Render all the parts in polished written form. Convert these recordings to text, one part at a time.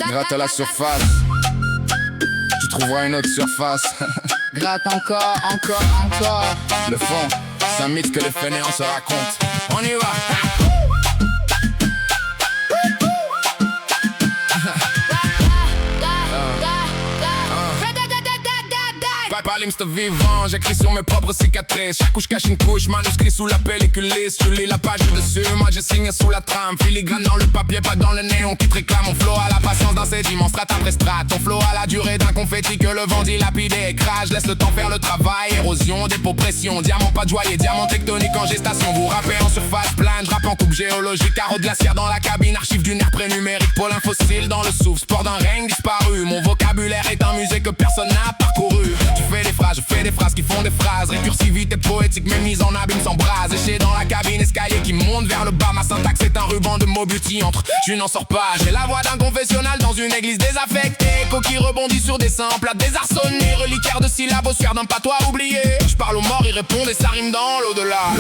Gratte à la surface, tu trouveras une autre surface. Gratte encore, encore, encore. Le fond, c'est un mythe que les fainéants se racontent. On y va. Pas l'imste vivant, j'écris sur mes propres cicatrices. Chaque couche cache une couche, manuscrit sous la pellicule lisse. Je lis la page dessus, moi je signe sous la trame. Filigrane dans le papier, pas dans le néon qui te réclame. Mon flow à la patience d'un sédiment, strate après strate. Ton flow à la durée d'un confetti que le vent dilapide et écrase. Je laisse le temps faire le travail, érosion, dépôt, pression. Diamant pas de joie et diamant tectonique en gestation. Vous rappez en surface plane, je rappe en coupe géologique. Carreau de glaciaire dans la cabine, archive d'une ère prénumérique. Pôle fossile dans le souffle, sport d'un règne disparu. Mon vocabulaire est un musée que personne n'a parcouru. Je fais des phrases qui font des phrases. Récursivité poétique, mes mises en abîme s'embrasent. Éché dans la cabine, escalier qui monte vers le bas. Ma syntaxe est un ruban de mots buty entre. Tu n'en sors pas, j'ai la voix d'un confessionnal dans une église désaffectée. Écho qui rebondit sur des samples à désarçonner. Reliquaire de syllabes au suaire d'un patois oublié. Je parle aux morts, ils répondent et ça rime dans l'au-delà.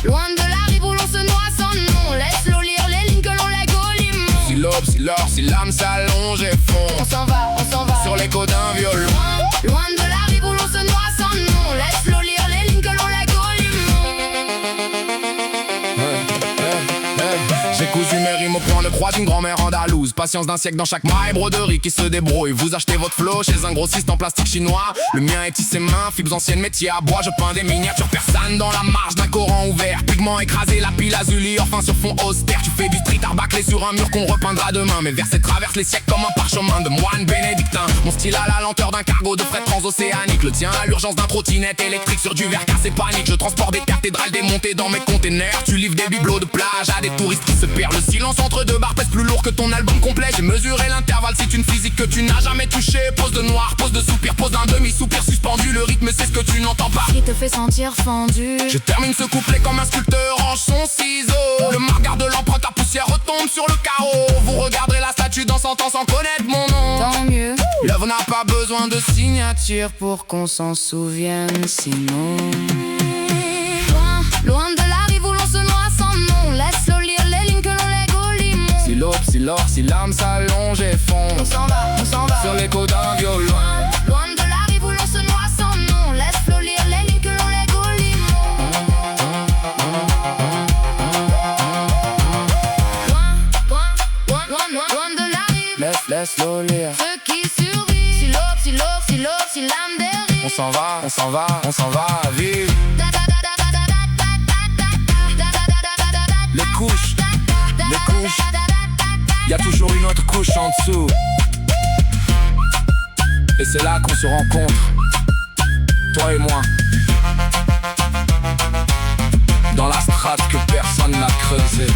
Loin de la rive où l'on se noie sans nom. Laisse-le lire les lignes que l'on lègue au limon. Si l'aube, si l'or, si l'âme s'allonge et fond. On s'en va sur l'écho d'un violon. Loin de la rive où l'on se noie sans nom. Laisse-le lire les lignes que l'on lègue au limon. J'ai cousu mes rimes au point de croix d'une grand-mère andalouse. Patience d'un siècle dans chaque maille, broderie qui se débrouille. Vous achetez votre flow chez un grossiste en plastique chinois. Le mien est tissé main, fibres anciennes, métiers à bois. Je peins des miniatures persanes dans la marge d'un Coran ouvert. Pigments écrasés, la pile azuli, enfin sur fond austère. Tu fais du street art bâclé sur un mur qu'on repeindra demain. Mes versets traversent les siècles comme un parchemin de moine bénédictin. Mon style a la lenteur d'un cargo de fret transocéanique. Le tien a l'urgence d'un trottinette électrique sur du verre cassé panique. Je transporte des cathédrales démontées dans mes containers. Tu livres des bibelots de plage à des touristes qui se perdent. Le silence entre deux barres pèse plus lourd que ton album complet. J'ai mesuré l'intervalle, c'est une physique que tu n'as jamais touchée. Pose de noir, pose de soupir, pose d'un demi-soupir suspendu. Le rythme c'est ce que tu n'entends pas, qui te fait sentir fendu. Je termine ce couplet comme un sculpteur range son ciseau. Le marqueur de l'empreinte à poussière retombe sur le carreau. Vous regarderez la statue dans 100 ans sans connaître mon nom. Tant mieux, l'œuvre n'a pas besoin de signature pour qu'on s'en souvienne sinon. Loin de la rive où l'on se noie sans nom. Laisse-le lire les lignes que l'on lègue au limon. Si l'aube, si l'or, si l'âme s'allonge et fond. On s'en va sur l'écho d'un violon. Loin de la rive où l'on se noie sans nom. Laisse-le lire les lignes que l'on lègue au limon. Loin de la rive, laisse-le lire. Ceux qui survivent. Si l'âme dérive. On s'en va vivre. Les couches, y a toujours une autre couche en dessous. Et c'est là qu'on se rencontre, toi et moi, dans la strate que personne n'a creusée.